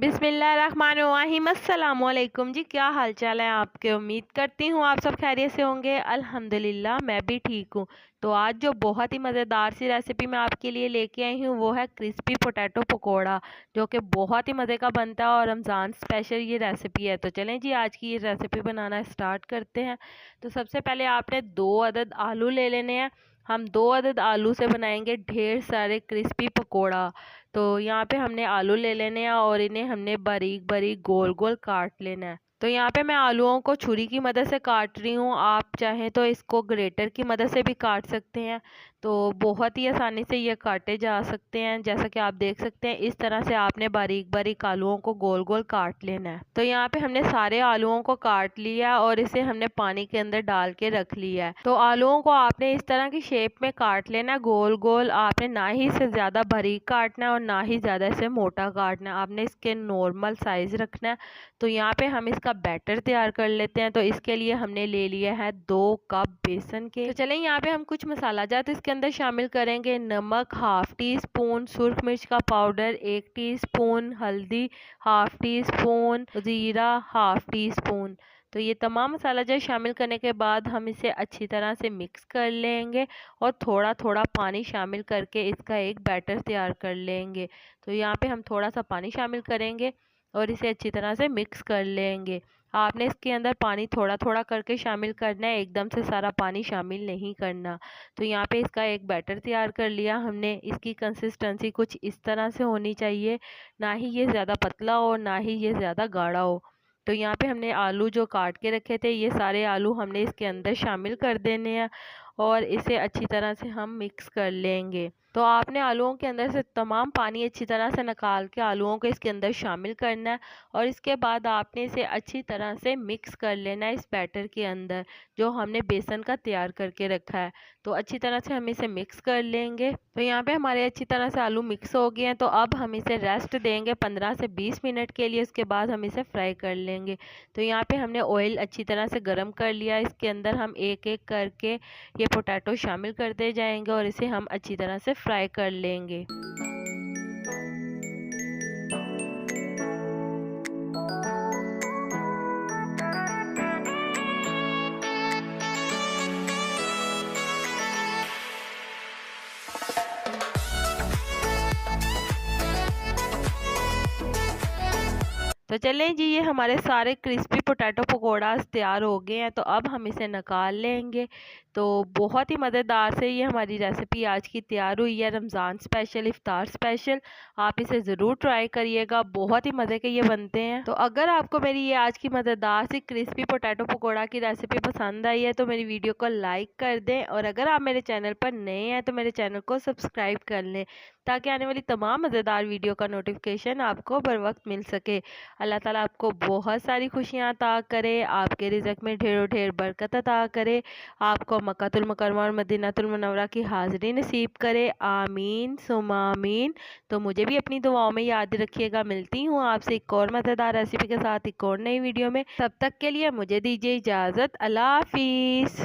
बिस्मिल्लाहिर्रहमानिर्रहीम। अस्सलाम वालेकुम जी, क्या हाल चाल है आपके। उम्मीद करती हूँ आप सब खैरियत से होंगे। अल्हम्दुलिल्लाह मैं भी ठीक हूँ। तो आज जो बहुत ही मज़ेदार सी रेसिपी मैं आपके लिए लेके आई हूँ वो है क्रिस्पी पोटैटो पकोड़ा, जो कि बहुत ही मज़े का बनता है और रमज़ान स्पेशल ये रेसिपी है। तो चलें जी आज की ये रेसिपी बनाना स्टार्ट करते हैं। तो सबसे पहले आपने 2 अदद आलू ले लेने हैं। हम 2 अदद आलू से बनाएंगे ढेर सारे क्रिस्पी पकोड़ा। तो यहाँ पे हमने आलू ले लेने हैं और इन्हें हमने बारीक बारीक गोल गोल काट लेना है। तो यहाँ पे मैं आलूओं को छुरी की मदद से काट रही हूँ, आप चाहें तो इसको ग्रेटर की मदद से भी काट सकते हैं। तो बहुत ही आसानी से ये काटे जा सकते हैं। जैसा कि आप देख सकते हैं इस तरह से आपने बारीक बारीक आलूओं को गोल गोल काट लेना है। तो यहाँ पे हमने सारे आलूओं को काट लिया और इसे हमने पानी के अंदर डाल के रख लिया है। तो आलूओं को आपने इस तरह की शेप में काट लेना है गोल गोल। आपने ना ही इसे ज़्यादा बारीक काटना है और ना ही ज़्यादा इसे मोटा काटना है, आपने इसके नॉर्मल साइज़ रखना है। तो यहाँ पे हम इसका बैटर तैयार कर लेते हैं। तो इसके लिए हमने ले लिया है 2 कप बेसन के। तो चलें यहाँ पे हम कुछ मसाला जात इसके अंदर शामिल करेंगे। नमक हाफ टी स्पून, सुर्ख मिर्च का पाउडर 1 टीस्पून, हल्दी हाफ टी स्पून, ज़ीरा हाफ टी स्पून। तो ये तमाम मसाला जात शामिल करने के बाद हम इसे अच्छी तरह से मिक्स कर लेंगे और थोड़ा थोड़ा पानी शामिल करके इसका एक बैटर तैयार कर लेंगे। तो यहाँ पे हम थोड़ा सा पानी शामिल करेंगे और इसे अच्छी तरह से मिक्स कर लेंगे। आपने इसके अंदर पानी थोड़ा थोड़ा करके शामिल करना है, एकदम से सारा पानी शामिल नहीं करना। तो यहाँ पे इसका एक बैटर तैयार कर लिया हमने। इसकी कंसिस्टेंसी कुछ इस तरह से होनी चाहिए, ना ही ये ज़्यादा पतला हो ना ही ये ज़्यादा गाढ़ा हो। तो यहाँ पे हमने आलू जो काट के रखे थे ये सारे आलू हमने इसके अंदर शामिल कर देने हैं और इसे अच्छी तरह से हम मिक्स कर लेंगे। तो आपने आलूओं के अंदर से तमाम पानी अच्छी तरह से निकाल के आलूओं को इसके अंदर शामिल करना है और इसके बाद आपने इसे अच्छी तरह से मिक्स कर लेना है इस बैटर के अंदर जो हमने बेसन का तैयार करके रखा है। तो अच्छी तरह से हम इसे मिक्स कर लेंगे। तो यहाँ पे हमारे अच्छी तरह से आलू मिक्स हो गए हैं। तो अब हम इसे रेस्ट देंगे 15 से 20 मिनट के लिए, उसके बाद हम इसे फ्राई कर लेंगे। तो यहाँ पे हमने ऑयल अच्छी तरह से गर्म कर लिया, इसके अंदर हम एक एक करके ये पोटैटो शामिल करते जाएंगे और इसे हम अच्छी तरह से फ्राई कर लेंगे। तो चलें जी ये हमारे सारे क्रिस्पी पोटैटो पकौड़ास तैयार हो गए हैं। तो अब हम इसे निकाल लेंगे। तो बहुत ही मज़ेदार से ये हमारी रेसिपी आज की तैयार हुई है, रमज़ान स्पेशल, इफ्तार स्पेशल। आप इसे ज़रूर ट्राई करिएगा, बहुत ही मज़े के ये बनते हैं। तो अगर आपको मेरी ये आज की मज़ेदार सी क्रिस्पी पोटैटो पकौड़ा की रेसिपी पसंद आई है तो मेरी वीडियो को लाइक कर दें और अगर आप मेरे चैनल पर नए हैं तो मेरे चैनल को सब्सक्राइब कर लें ताकि आने वाली तमाम मज़ेदार वीडियो का नोटिफिकेशन आपको बर वक्त मिल सके। अल्लाह ताला आपको बहुत सारी खुशियाँ अता करे, आपके रिज़्क़ में ढेरों ढेर बरकत अता करे, आपको मक्कातुल मुकर्रमा और मदीनातुल मुनव्वरा की हाज़िरी नसीब करे। आमीन सुम्मा आमीन। तो मुझे भी अपनी दुआओं में याद रखिएगा। मिलती हूँ आपसे एक और मज़ेदार रेसिपी के साथ एक और नई वीडियो में। तब तक के लिए मुझे दीजिए इजाज़त। अल्लाह हाफ़िज़।